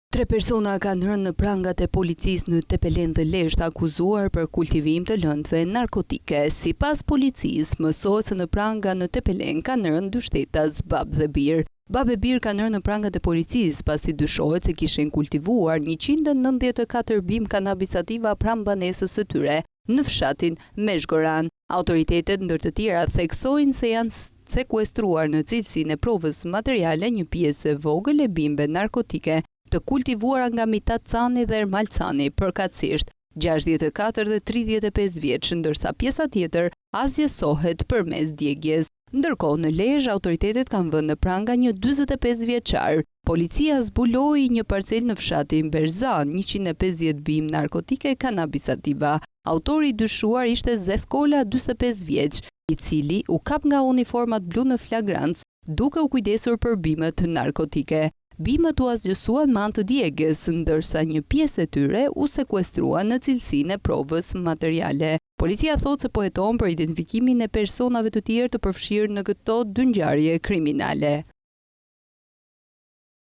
3 persona kanë rënë në prangat e policisë në Tepelen dhe Lezhë akuzuar për kultivim të lëndëve narkotike. Sipas policisë, mësohet se në pranga në Tepelen kanë rënë 2 shtetas, babë dhe birë. Babë e birë kanë rënë në prangat e policisë pasi dyshohet se kishin kultivuar 194 bimë kanabis sativa pranë banesës së tyre në fshatin Mezhgoran. Autoritetet ndër të tjera theksojnë se janë sekuestruar në cilësinë e provës materiale një pjesë e vogël e bimëve narkotike të kultivuara nga Mitat Cani dhe Ermal Cani, përkatësisht 64 dhe 35 vjeç, ndërsa pjesa tjetër asgjësohet përmes djegjes. Ndërkohë në Lezhë autoritetet kanë vënë në pranga një 45 vjeçar. Policia zbuloi një parcel në fshatin Berzan, 150 bimë narkotike kanabis sativa. Autori i dyshuar ishte Zef Kola, 45 vjeç, i cili u kap nga uniformat blu në flagrancë, duke u kujdesur për bimët narkotike. Bimët u asgjësuan me anë të djegjes, ndërsa një pjesë e tyre u sekuestruan në cilësinë e provës materiale. Policia thotë se po heton për identifikimin e personave të tjerë të përfshirë në këto 2 ngjarje kriminale.